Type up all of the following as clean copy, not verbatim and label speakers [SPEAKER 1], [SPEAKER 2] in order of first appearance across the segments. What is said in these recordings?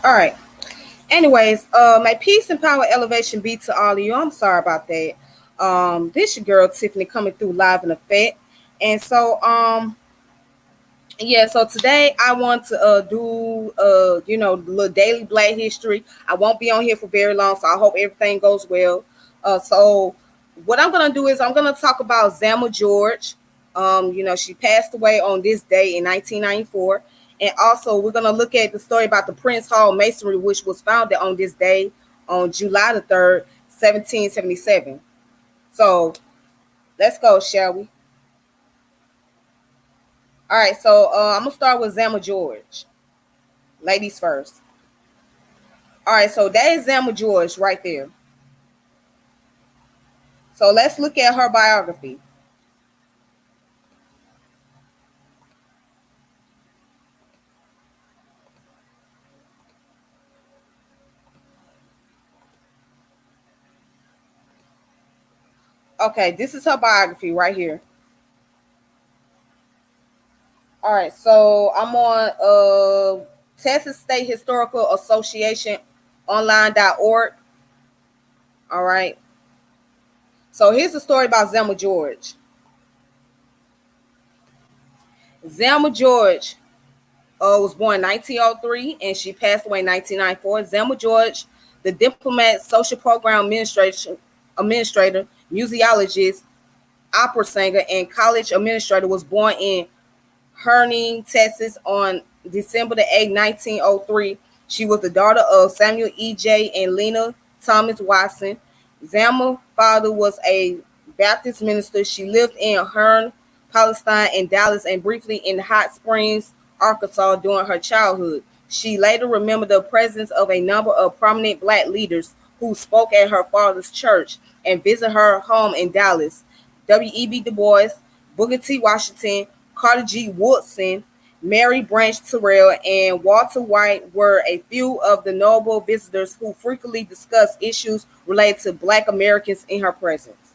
[SPEAKER 1] All right. Anyways, my peace and power elevation be to all of you. I'm sorry about that. This your girl Tiffany coming through live in effect. And so yeah, so today I want to do little daily Black history. I won't be on here for very long, so I hope everything goes well. So what I'm gonna do is I'm gonna talk about Zelma George. She passed away on this day in 1994, and also we're gonna look at the story about the Prince Hall Masonry, which was founded on this day on July the 3rd, 1777. So let's go, shall we? All right, so I'm gonna start with Zelma George. Ladies first. All right, so that is Zelma George right there. So let's look at her biography. Okay, this is her biography right here. All right, so I'm on Texas State Historical Association online.org. All right. So here's the story about Zelma George. Zelma George was born in 1903 and she passed away in 1994. Zelma George, the diplomat, social program administrator, museologist, opera singer, and college administrator, was born in Herning, Texas on December the 8th, 1903. She was the daughter of Samuel E.J. and Lena Thomas Watson. Zelma's father was a Baptist minister. She lived in Hearne, Palestine, and Dallas, and briefly in Hot Springs, Arkansas during her childhood. She later remembered the presence of a number of prominent Black leaders who spoke at her father's church and visited her home in Dallas. W.E.B. Du Bois, Booker T. Washington, Carter G. Woodson, Mary Branch Terrell, and Walter White were a few of the notable visitors who frequently discussed issues related to Black Americans in her presence.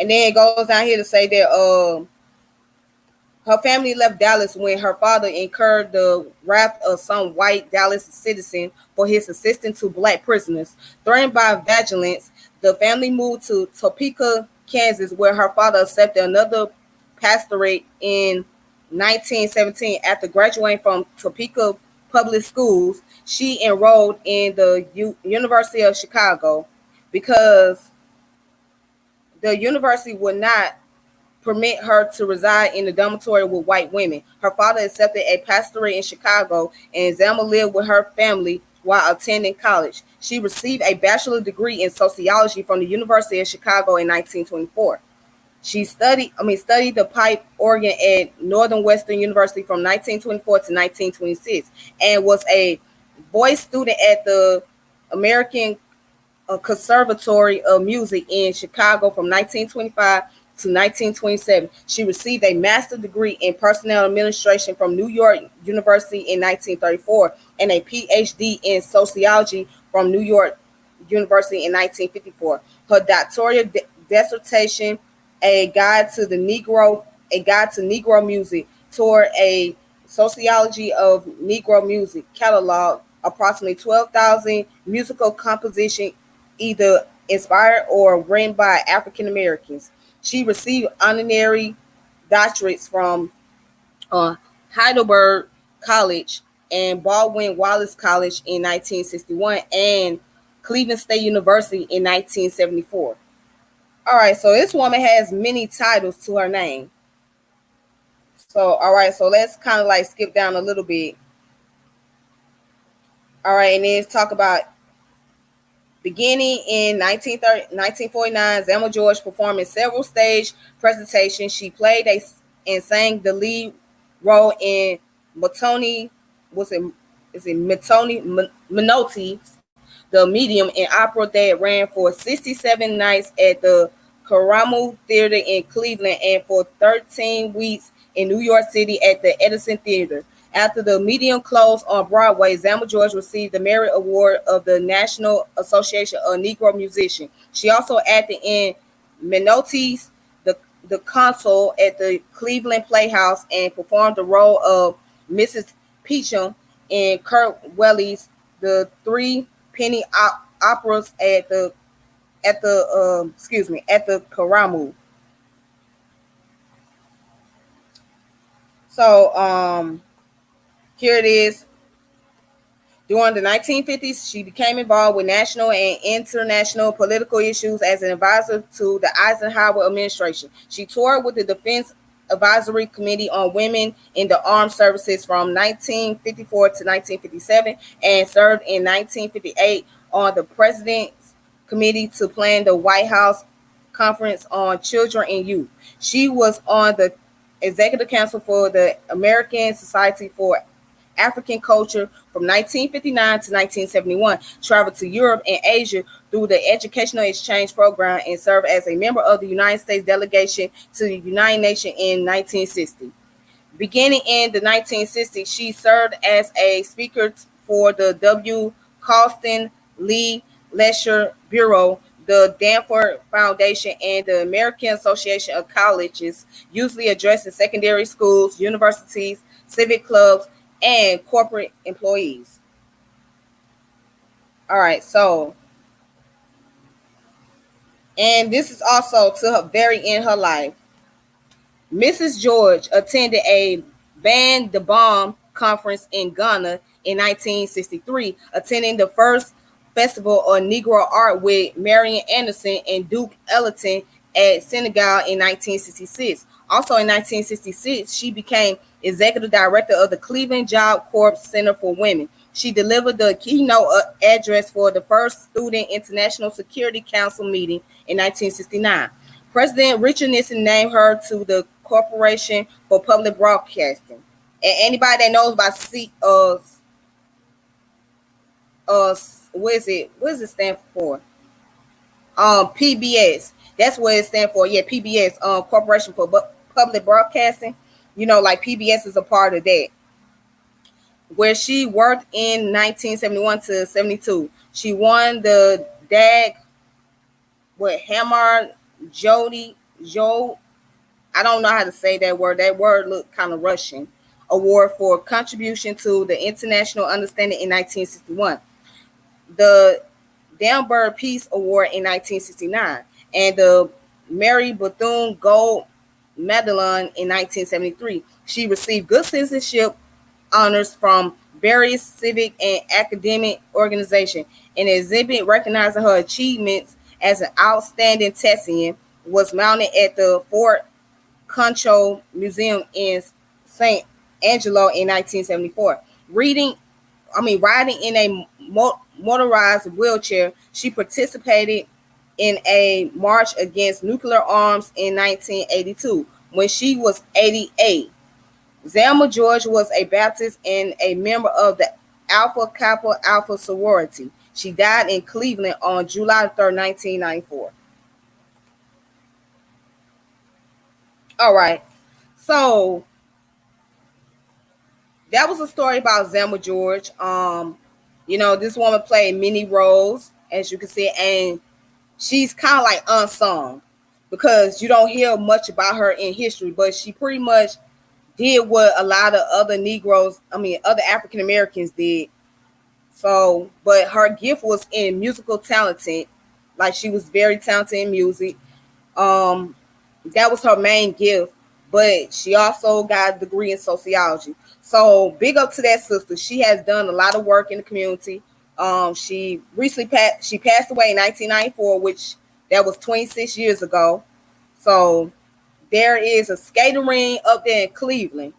[SPEAKER 1] And then it goes down here to say that her family left Dallas when her father incurred the wrath of some white Dallas citizen for his assistance to Black prisoners. Threatened by vigilance, the family moved to Topeka, Kansas, where her father accepted another pastorate in 1917. After graduating from Topeka Public Schools, she enrolled in the University of Chicago because the university would not permit her to reside in the dormitory with white women. Her father accepted a pastorate in Chicago, and Zelma lived with her family while attending college. She received a bachelor's degree in sociology from the University of Chicago in 1924. She studied the pipe organ at Northern Western University from 1924 to 1926, and was a voice student at the American Conservatory of Music in Chicago from 1925 to 1927. She received a master's degree in personnel administration from New York University in 1934 and a PhD in sociology from New York University in 1954. Her doctoral dissertation, A Guide to Negro Music, toward a sociology of Negro music, catalog approximately 12,000 musical compositions either inspired or written by African Americans. She received honorary doctorates from Heidelberg College and Baldwin Wallace College in 1961 and Cleveland State University in 1974. All right, so this woman has many titles to her name. So, all right, so let's kind of like skip down a little bit. All right, and then talk about beginning in 1949, Zelma George performed in several stage presentations. She played and sang the lead role in Menotti, the Medium, an opera that ran for 67 nights at the Karamu Theater in Cleveland and for 13 weeks in New York City at the Edison Theater. After the medium closed on Broadway, Zelma George received the Merit Award of the National Association of Negro Musicians. She also acted in Menotti's the Consul at the Cleveland Playhouse and performed the role of Mrs. Peachum in Kurt Welley's The Three Penny Operas at the Karamu. So here it is. During the 1950s, she became involved with national and international political issues as an advisor to the Eisenhower administration. She toured with the Defense Advisory Committee on Women in the Armed Services from 1954 to 1957 and served in 1958 on the President's Committee to plan the White House Conference on Children and Youth. She was on the Executive Council for the American Society for African Culture from 1959 to 1971, traveled to Europe and Asia through the Educational Exchange Program, and served as a member of the United States delegation to the United Nations in 1960. Beginning in the 1960s, she served as a speaker for the W. Causton Lee Leisure Bureau, the Danforth Foundation, and the American Association of Colleges, usually addressing secondary schools, universities, civic clubs, and corporate employees. All right, so, and this is also to her very end of her life. Mrs. George attended a Ban de Bomb conference in Ghana in 1963, attending the first Festival of Negro Art with Marian Anderson and Duke Ellington at Senegal in 1966. Also in 1966, she became executive director of the Cleveland Job Corps Center for Women. She delivered the keynote address for the first Student International Security Council meeting in 1969. President Richard Nixon named her to the Corporation for Public Broadcasting. And anybody that knows about what is it stand for? PBS. That's what it stands for. Yeah, PBS, Corporation for Public Broadcasting. You know, like PBS is a part of that. Where she worked in 1971 to 72. She won the Hammer Joe. I don't know how to say that word. That word looked kind of Russian. Award for contribution to the international understanding in 1961. The Danbury Peace Award in 1969, and the Mary Bethune Gold Medallion in 1973. She received good citizenship honors from various civic and academic organizations. An exhibit recognizing her achievements as an outstanding Tessian was mounted at the Fort Concho Museum in St. Angelo in 1974. Riding in a motorized wheelchair, she participated in a march against nuclear arms in 1982 when she was 88. Zelma George was a Baptist and a member of the Alpha Kappa Alpha sorority. She died in Cleveland on July 3rd, 1994. All right. So that was a story about Zelma George. This woman played many roles, as you can see, and she's kind of like unsung because you don't hear much about her in history, but she pretty much did what a lot of other other African Americans did. So, but her gift was in musical talented. Like, she was very talented in music. That was her main gift, but she also got a degree in sociology. So big up to that sister. She has done a lot of work in the community. She recently passed away in 1994, which that was 26 years ago. So there is a skating ring up there in Cleveland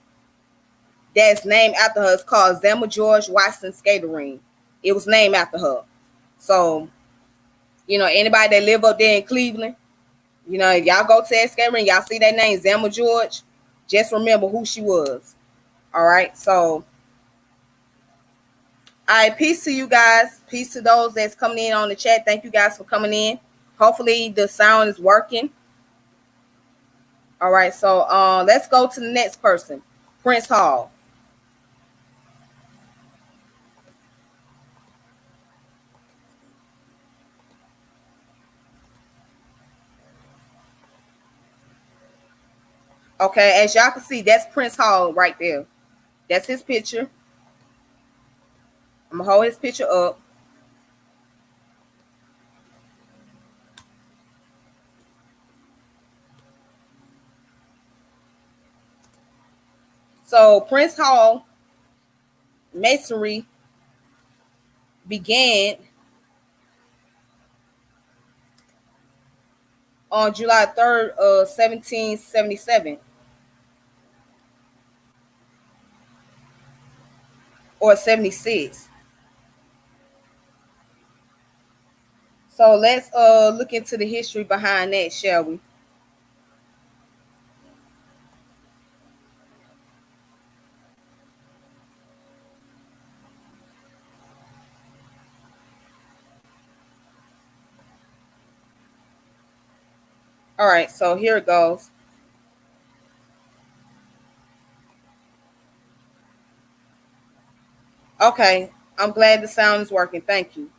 [SPEAKER 1] that's named after her. It's called Zelma George Watson Skating Ring. It was named after her. So, anybody that live up there in Cleveland, if y'all go to that skating ring, y'all see that name, Zelma George, just remember who she was. All right. So, all right. Peace to you guys. Peace to those that's coming in on the chat. Thank you guys for coming in. Hopefully the sound is working. All right, so let's go to the next person, Prince Hall. Okay, as y'all can see, that's Prince Hall right there. That's his picture. I'm gonna hold his picture up. So Prince Hall Masonry began on July 3rd of 1777 or 76. So let's look into the history behind that, shall we? All right, so here it goes. Okay, I'm glad the sound is working. Thank you.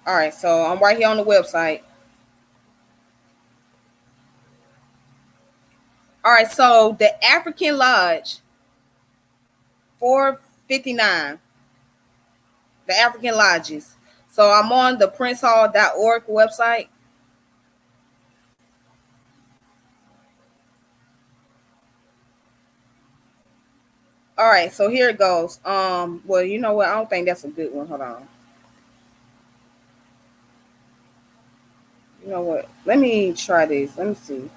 [SPEAKER 1] All right, so I'm right here on the website. All right, so the African Lodge 459, the African Lodges. So I'm on the princehall.org website. All right, so here it goes. Well, you know what? I don't think that's a good one. Hold on. You know what? Let me try this. Let me see.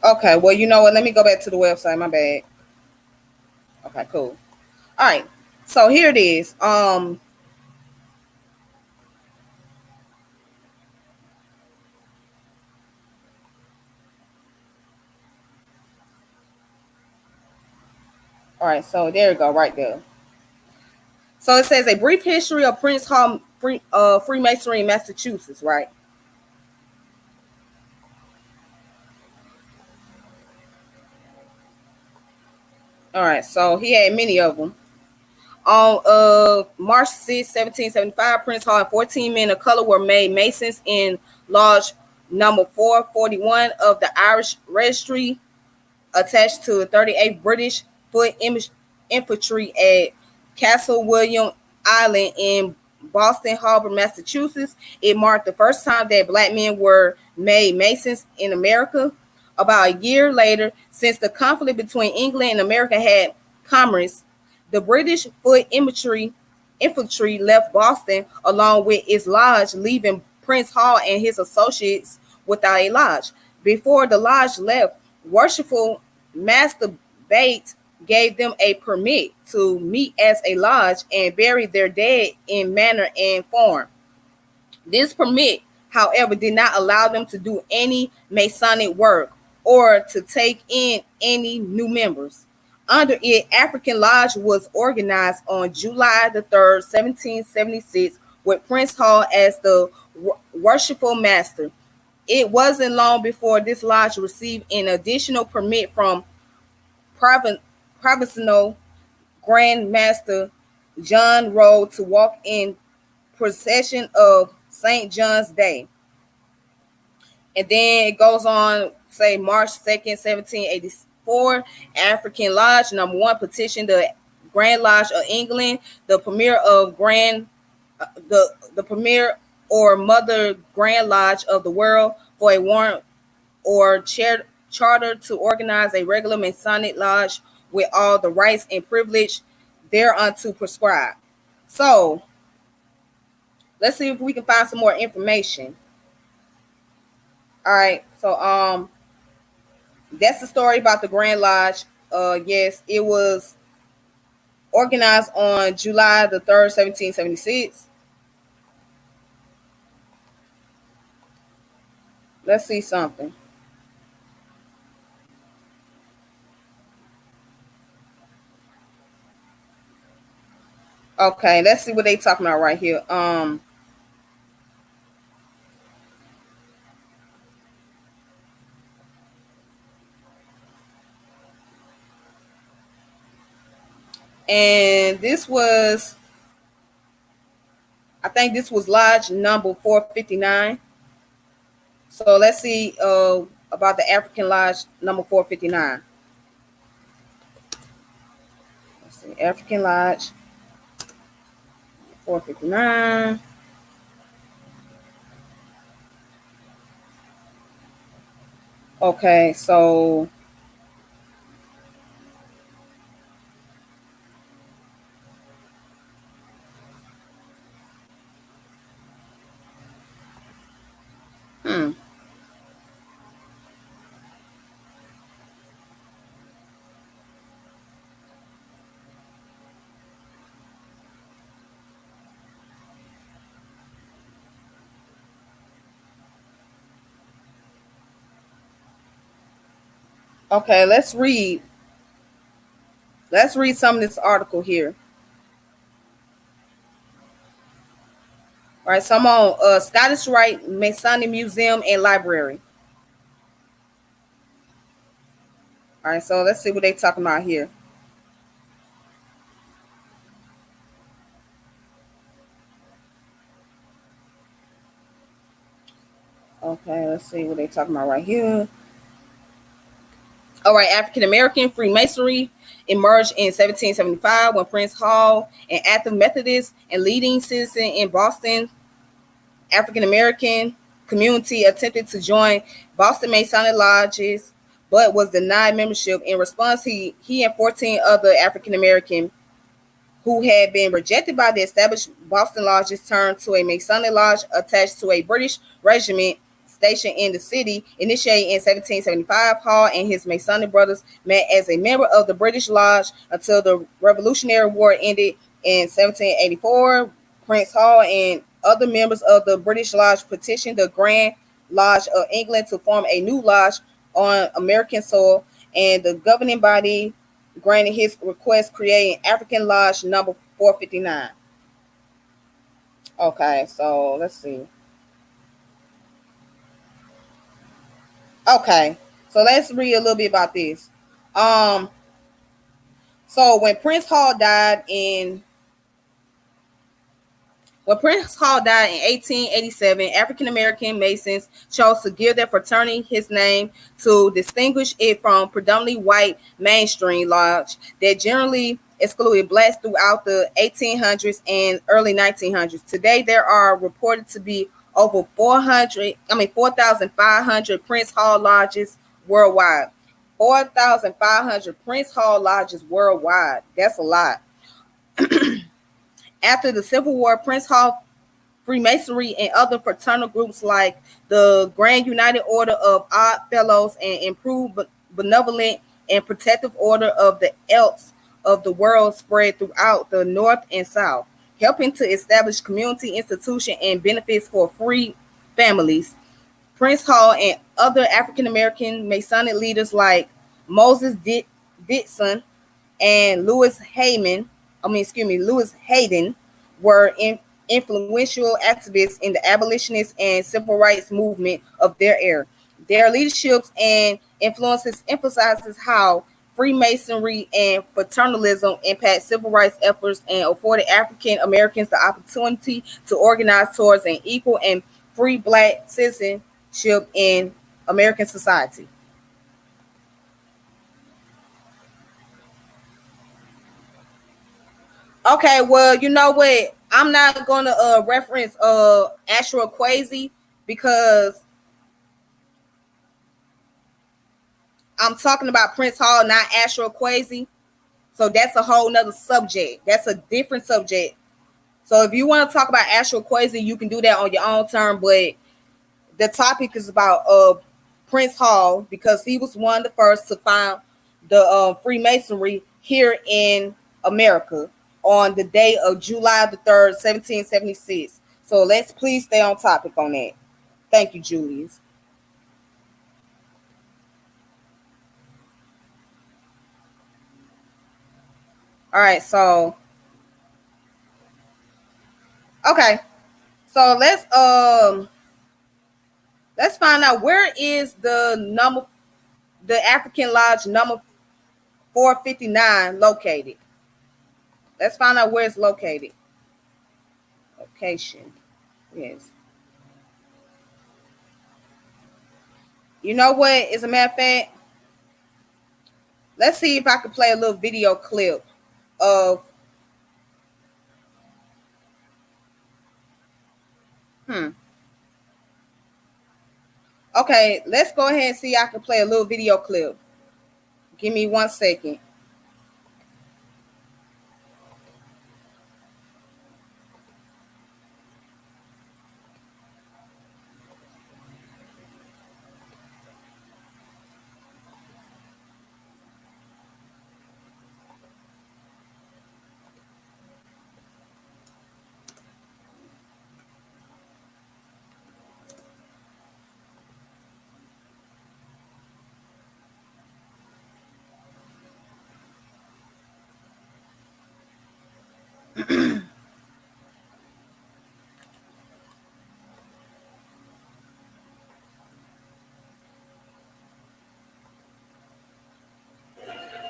[SPEAKER 1] Okay, well, you know what? Let me go back to the website. My bad. Okay, cool. All right. So here it is. All right, so there you go, right there. So it says a brief history of Prince Hall Freemasonry in Massachusetts, right? All right, so he had many of them. On March 6, 1775, Prince Hall and 14 men of color were made Masons in Lodge number 441 of the Irish Registry, attached to 38th British Foot Infantry at Castle William Island in Boston Harbor, Massachusetts. It marked the first time that black men were made Masons in America. About a year later, since the conflict between England and America had commerce, the British Foot Infantry left Boston along with its lodge, leaving Prince Hall and his associates without a lodge. Before the lodge left, worshipful Master Bates gave them a permit to meet as a lodge and bury their dead in manner and form. This permit, however, did not allow them to do any Masonic work or to take in any new members. Under it, African Lodge was organized on July the 3rd, 1776, with Prince Hall as the worshipful master. It wasn't long before this lodge received an additional permit from Provincial Grand Master John Rowe to walk in procession of St. John's Day. And then it goes on, say March 2nd, 1784, African Lodge number 1 petitioned the Grand Lodge of England, the premier of the premier or mother Grand Lodge of the world, for a warrant or charter to organize a regular Masonic lodge with all the rights and privilege thereunto prescribed. So let's see if we can find some more information. All right, so that's the story about the Grand Lodge. Yes, it was organized on July the 3rd, 1776. Let's see something. Okay, let's see what they talking about right here. And this was, I think this was lodge number 459. So let's see about the African lodge number 459. Let's see, African lodge 459. Okay, so hmm. Okay, let's read. Let's read some of this article here. All right, so I'm on Scottish Rite Masonic Museum and Library. All right, so let's see what they're talking about here. Okay, let's see what they're talking about right here. All right, African American Freemasonry emerged in 1775 when Prince Hall, an active Methodist and leading citizen in Boston, African American community, attempted to join Boston Masonic lodges, but was denied membership. In response, he and 14 other African American who had been rejected by the established Boston lodges turned to a Masonic lodge attached to a British regiment stationed in the city. Initiated in 1775, Hall and his Masonic brothers met as a member of the British Lodge until the Revolutionary War ended in 1784. Prince Hall and other members of the British Lodge petitioned the Grand Lodge of England to form a new lodge on American soil, and the governing body granted his request, creating African Lodge number 459. Okay, so let's see. Okay, so let's read a little bit about this. Um, so when Prince Hall died in 1887, African American Masons chose to give their fraternity his name to distinguish it from predominantly white mainstream lodge that generally excluded blacks throughout the 1800s and early 1900s. Today, there are reported to be over 4,500 Prince Hall lodges worldwide. 4,500 Prince Hall lodges worldwide. That's a lot. After the Civil War, Prince Hall, Freemasonry, and other fraternal groups like the Grand United Order of Odd Fellows and Improved Benevolent and Protective Order of the Elks of the World spread throughout the North and South, helping to establish community institutions and benefits for free families. Prince Hall and other African American Masonic leaders like Moses Dixon and Louis Hayden were influential activists in the abolitionist and civil rights movement of their era. Their leaderships and influences emphasizes how Freemasonry and fraternalism impact civil rights efforts and afforded African Americans the opportunity to organize towards an equal and free black citizenship in American society. Okay, well, you know what? I'm not gonna reference Astro Quasi because I'm talking about Prince Hall, not Astro Quasi. So that's a whole nother subject. That's a different subject. So if you want to talk about Astro Quasi, you can do that on your own term. But the topic is about Prince Hall because he was one of the first to found the Freemasonry here in America on the day of July the 3rd, 1776. So let's please stay on topic on that. Thank you, Julius. All right, so okay. So let's find out where is the African Lodge number 459 located. Let's find out where it's located. Location. Yes. You know what? As a matter of fact, let's see if I can play a little video clip of Okay, let's go ahead and see. I can play a little video clip. Give me 1 second.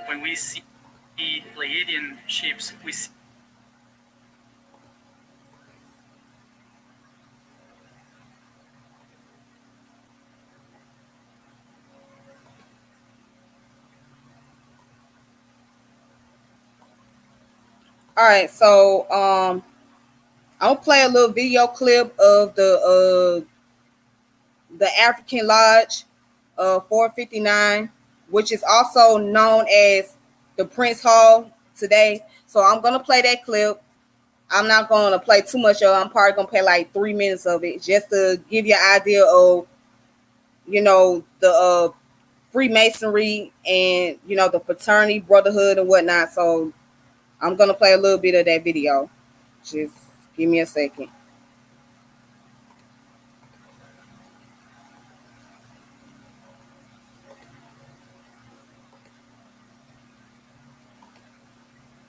[SPEAKER 2] When we see Pleiadian ships, we see
[SPEAKER 1] All right, so I'm gonna play a little video clip of the African Lodge 459, which is also known as the Prince Hall today. So I'm gonna play that clip. I'm not gonna play too much of it. I'm probably gonna play like 3 minutes of it just to give you an idea of the Freemasonry and the fraternity, brotherhood, and whatnot. So I'm gonna play a little bit of that video. Just give me a second.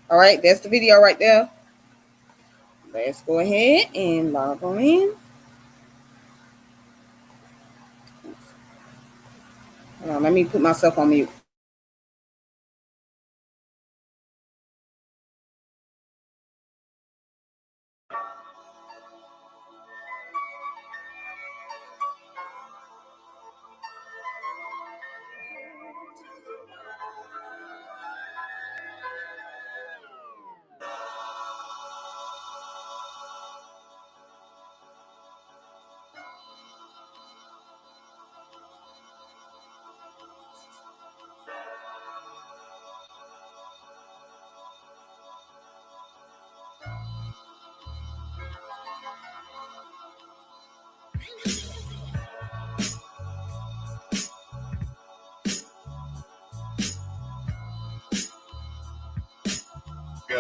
[SPEAKER 1] All right, that's the video right there. Let's go ahead and log on in. Hold on, let me put myself on mute.
[SPEAKER 3] All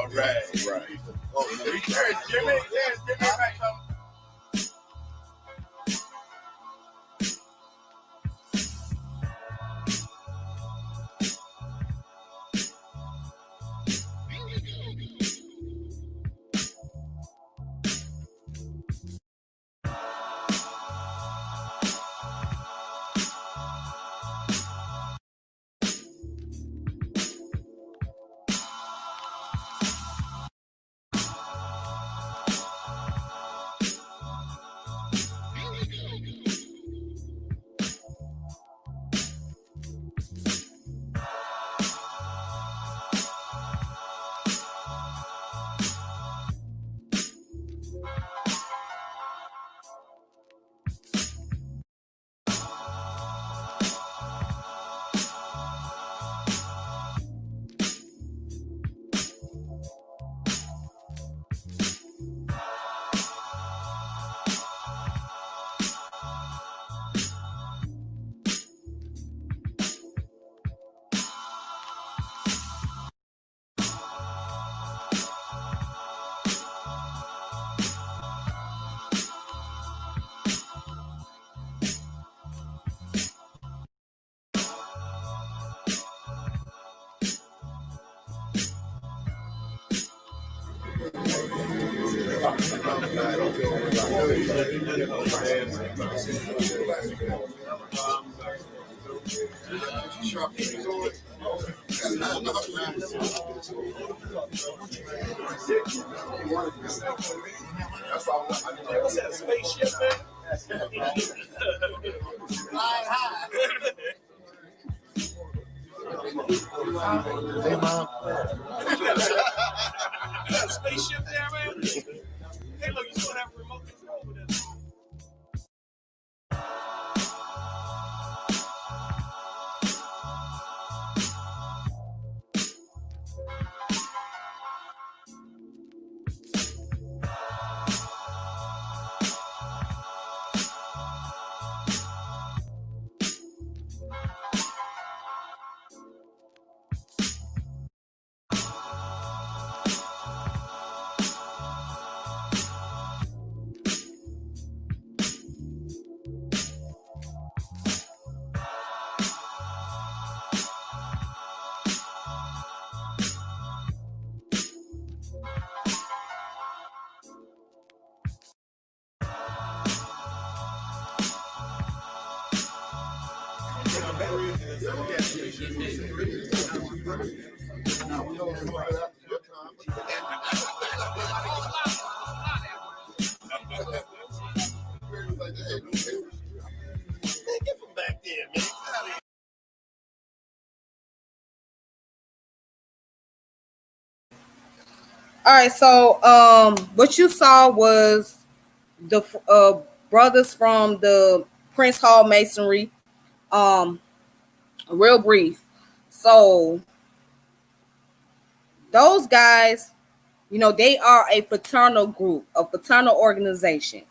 [SPEAKER 3] right. Oh, there's Jimmy. There's Jimmy right now. That's why what's that spaceship, man? Flying high. Hey, Mom. That spaceship there, man? Hey, look, you still have a remote control with that. Get from back there, man.
[SPEAKER 1] All right, so what you saw was the brothers from the Prince Hall Masonry. Um, real brief. So those guys, they are a fraternal group, a fraternal organization.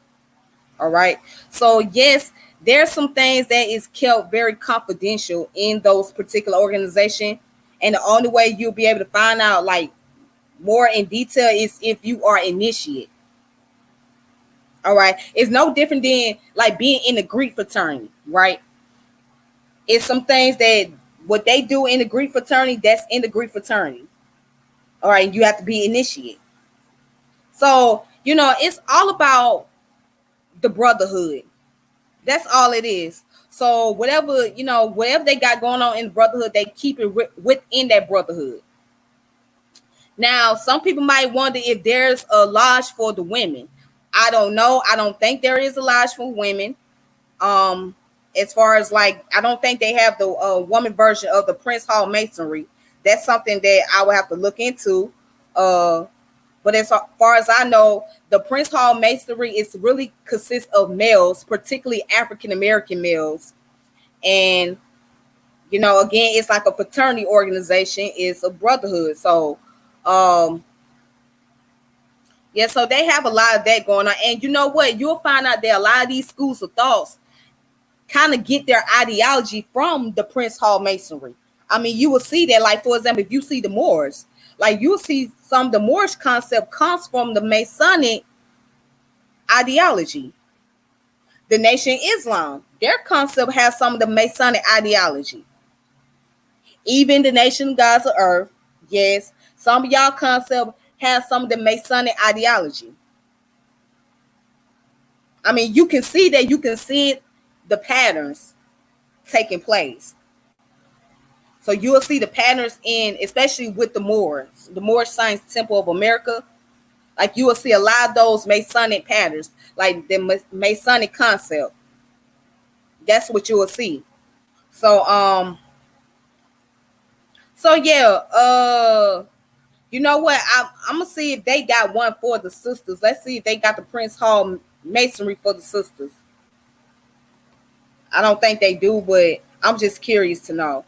[SPEAKER 1] All right. So yes, there's some things that is kept very confidential in those particular organization, and the only way you'll be able to find out like more in detail is if you are initiate. All right. It's no different than like being in the Greek fraternity, right? It's some things that what they do in the Greek fraternity, that's in the Greek fraternity. All right. You have to be initiate. So, it's all about the brotherhood. That's all it is. So whatever they got going on in the brotherhood, they keep it within that brotherhood. Now, some people might wonder if there's a lodge for the women. I don't know. I don't think there is a lodge for women. As far as like, I don't think they have the woman version of the Prince Hall Masonry. That's something that I would have to look into. But as far as I know, the Prince Hall Masonry is really consists of males, particularly African American males, and again, it's like a fraternity organization. It's a brotherhood. So, yeah, so they have a lot of that going on. And you know what? You'll find out that a lot of these schools of thoughts kind of get their ideology from the Prince Hall Masonry. I mean, you will see that, like, for example, if you see the Moors, like you'll see some of the Moorish concept comes from the Masonic ideology. The Nation Islam, their concept has some of the Masonic ideology. Even the Nation Gods of Earth, yes, some of y'all concept has some of the Masonic ideology. I mean, you can see that, you can see the patterns taking place. So you will see the patterns in, especially with the Moors, the Moorish Science Temple of America. Like you will see a lot of those Masonic patterns, like the Masonic concept. That's what you will see. So yeah, you know what? I'm gonna see if they got one for the sisters. Let's see if they got the Prince Hall Masonry for the sisters. I don't think they do, but I'm just curious to know.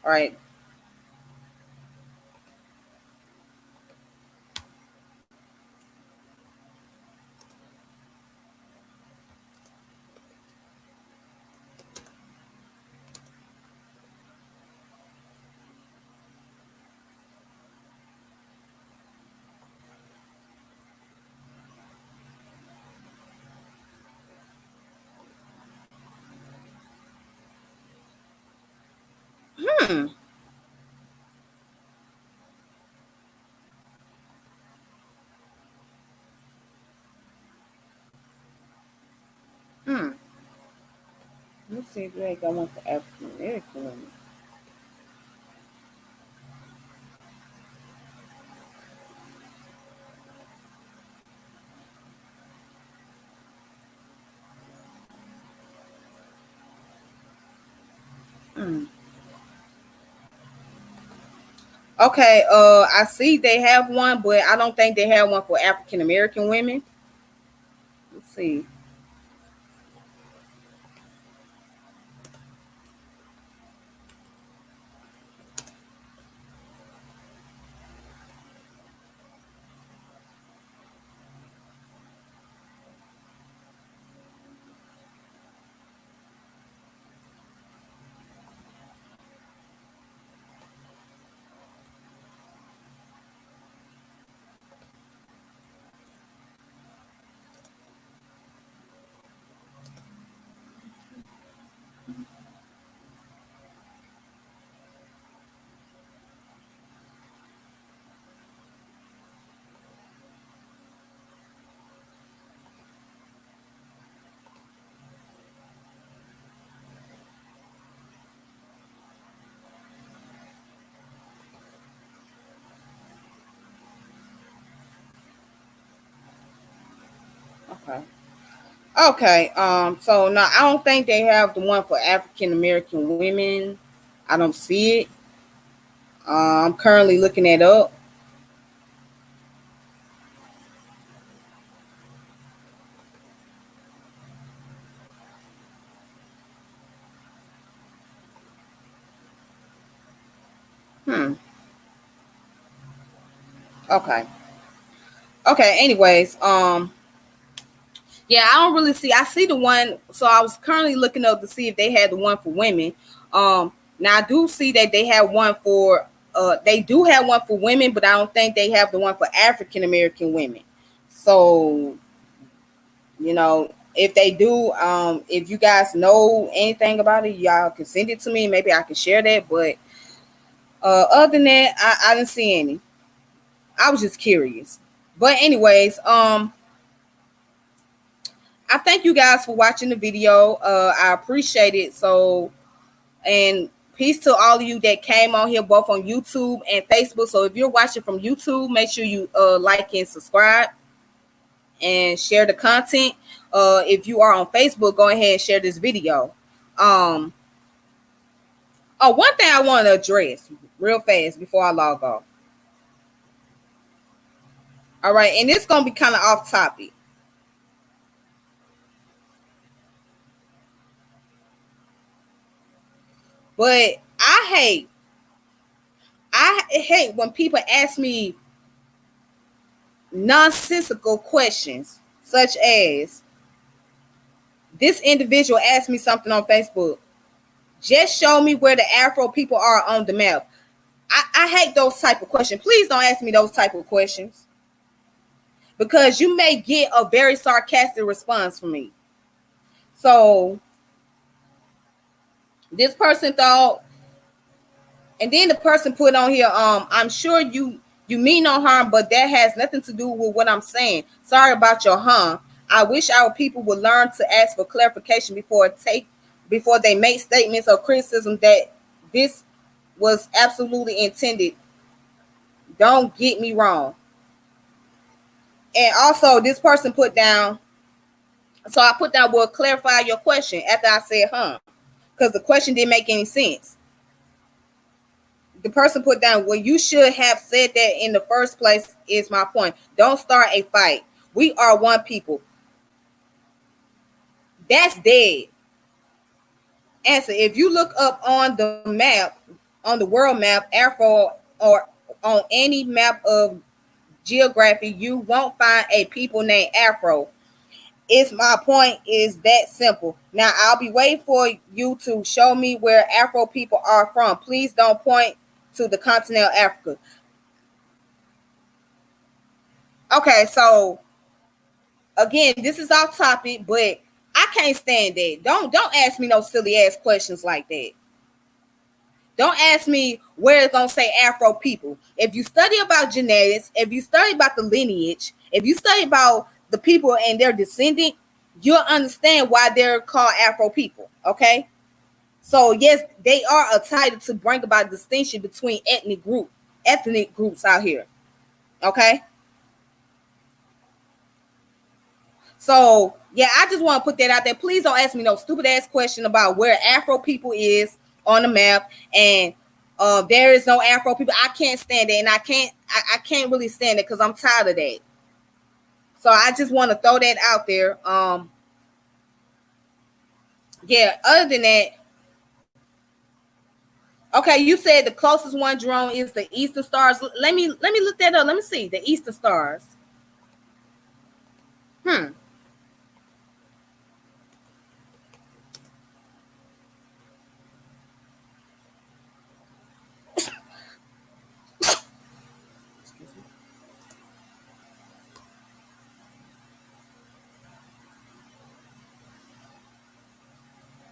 [SPEAKER 1] All right. Hmm. see if they got one for African American women. Hmm. Okay, I see they have one, but I don't think they have one for African American women. Let's see. Okay. Okay. So now I don't think they have the one for African American women. I don't see it. I'm currently looking it up. Hmm. Okay. Okay. Anyways, yeah, I don't really see. I see the one. So I was currently looking up to see if they had the one for women. Now I do see that they have one for. They do have one for women, but I don't think they have the one for African American women. So if they do, if you guys know anything about it, y'all can send it to me. Maybe I can share that. But other than that, I didn't see any. I was just curious. But anyways, I thank you guys for watching the video. I appreciate it. So, and peace to all of you that came on here, both on YouTube and Facebook. So if you're watching from YouTube, make sure you like and subscribe and share the content. If you are on Facebook, go ahead and share this video. Um, one thing I want to address real fast before I log off. All right, and it's gonna be kind of off topic. But I hate when people ask me nonsensical questions, such as this individual asked me something on Facebook. Just show me where the Afro people are on the map. I hate those type of questions. Please don't ask me those type of questions, because you may get a very sarcastic response from me. So this person thought, and then the person put on here, I'm sure you mean no harm, but that has nothing to do with what I'm saying. Sorry about your I wish our people would learn to ask for clarification before they make statements or criticism that this was absolutely intended. Don't get me wrong. And also this person put down, so I put down, well, clarify your question after I said because the question didn't make any sense. The person put down, well, you should have said that in the first place, is my point. Don't start a fight. We are one people. That's dead. Answer. If you look up on the map, on the world map, Afro, or on any map of geography, you won't find a people named Afro. It's my point is that simple. Now, I'll be waiting for you to show me where Afro people are from. Please don't point to the continent of Africa. Okay, so again, this is off topic, but I can't stand that. Don't ask me no silly ass questions like that. Don't ask me where it's gonna say Afro people. If you study about genetics, if you study about the lineage, if you study about the people and their descendant, you'll understand why they're called Afro people. Okay. So yes, they are a title to bring about distinction between ethnic groups out here. Okay. So yeah, I just want to put that out there. Please don't ask me no stupid ass question about where Afro people is on the map, and there is no Afro people. I can't stand it, and I can't really stand it because I'm tired of that. So I just want to throw that out there. Yeah. Other than that, okay, you said the closest one, Jerome, is the Eastern Stars. Let me look that up. Let me see the Eastern Stars. Hmm.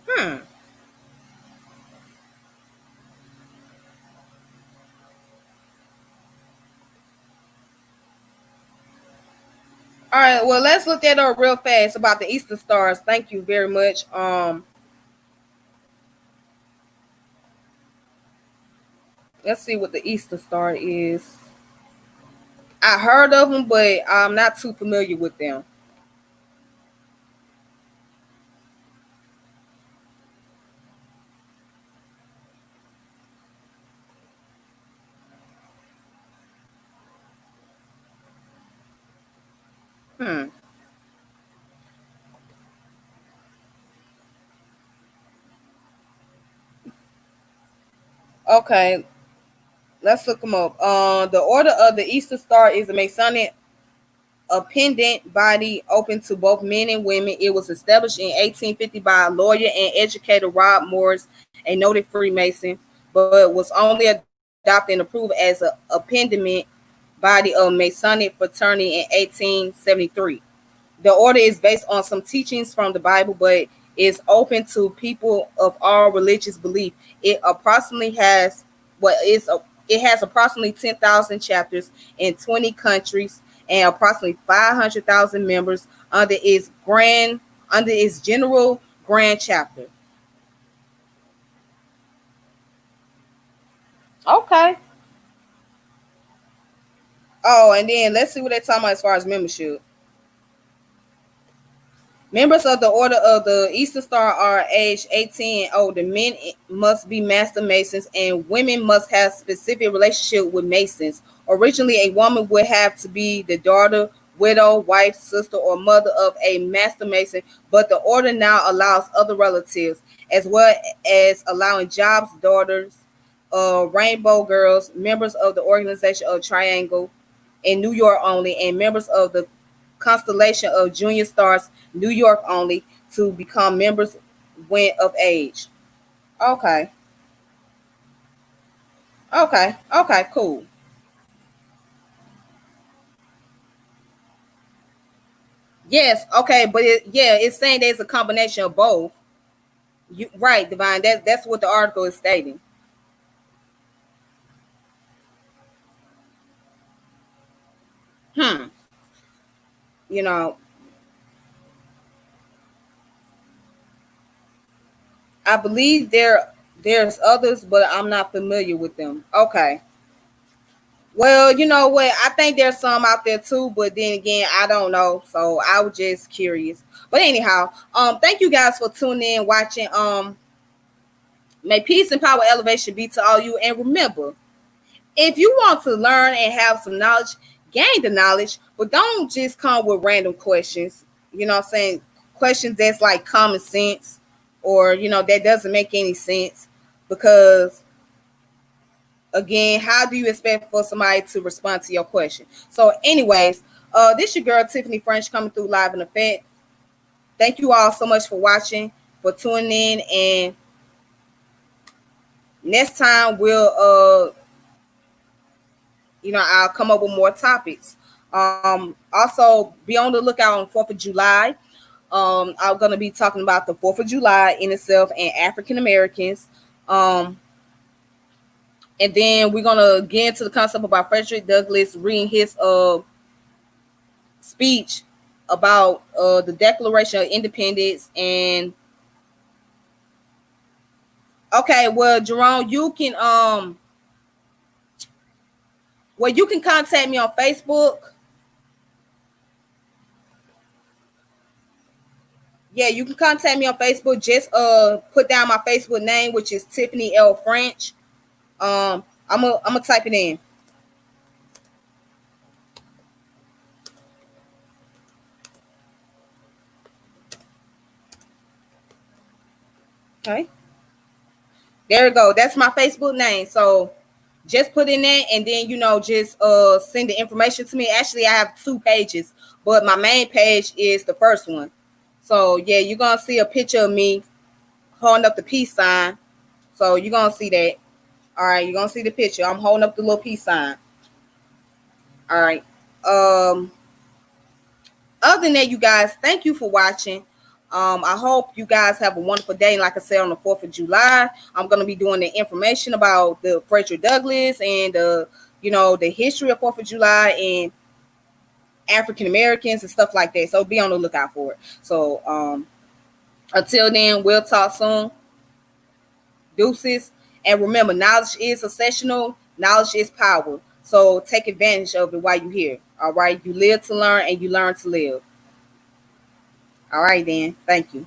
[SPEAKER 1] Hmm. All right. Well, let's look that up real fast about the Eastern Stars. Thank you very much. Let's see what the Eastern Star is. I heard of them, but I'm not too familiar with them. Hmm. Okay. Let's look them up. The Order of the Eastern Star is a Masonic appendant body open to both men and women. It was established in 1850 by lawyer and educator Rob Morris, a noted Freemason, but was only adopted and approved as an appendant body of Masonic fraternity in 1873. The order is based on some teachings from the Bible, but is open to people of all religious belief. It approximately has what is it has approximately 10,000 chapters in 20 countries and approximately 500,000 members under its general grand chapter. Okay. Oh, and then let's see what they're talking about as far as membership. Members of the Order of the Eastern Star are aged 18 and older. Men must be master masons, and women must have specific relationship with masons. Originally, a woman would have to be the daughter, widow, wife, sister, or mother of a master mason, but the order now allows other relatives, as well as allowing Jobs daughters, Rainbow Girls, members of the organization of Triangle in New York only, and members of the constellation of Junior Stars, New York only, to become members when of age. Okay. Okay. Okay. Cool. Yes. Okay. But yeah, it's saying there's a combination of both. You right, Divine. That's what the article is stating. Hmm. You know, I believe there's others, but I'm not familiar with them. Okay. Well, you know what? I think there's some out there too, but then again, I don't know. So I was just curious. But anyhow, thank you guys for tuning in, watching. May peace and power elevation be to all you. And remember, if you want to learn and have some knowledge, gain the knowledge, but don't just come with random questions. You know what I'm saying? Questions that's like common sense or, that doesn't make any sense because again, how do you expect for somebody to respond to your question? So, anyways, this your girl Tiffany French coming through live in effect. Thank you all so much for watching, for tuning in, and next time I'll come up with more topics. Also be on the lookout on 4th of July. I'm gonna be talking about the 4th of July in itself and African Americans. And then we're gonna get into the concept about Frederick Douglass reading his speech about the Declaration of Independence and Okay, well, Jerome, you can contact me on Facebook. Yeah, you can contact me on Facebook. Just put down my Facebook name, which is Tiffany L. French. I'm gonna type it in. Okay. There we go. That's my Facebook name. So just put in that, and then just send the information to me. Actually, I have 2 pages, but my main page is the first one. So yeah, you're gonna see a picture of me holding up the peace sign. So you're gonna see that. All right, you're gonna see the picture. I'm holding up the little peace sign. All right. Other than that, you guys, thank you for watching. I hope you guys have a wonderful day. Like I said, on the 4th of July, I'm going to be doing the information about the Frederick Douglass and the history of 4th of July and African Americans and stuff like that. So be on the lookout for it. So until then, we'll talk soon. Deuces. And remember, knowledge is accessional. Knowledge is power. So take advantage of it while you're here. All right. You live to learn and you learn to live. All right, then. Thank you.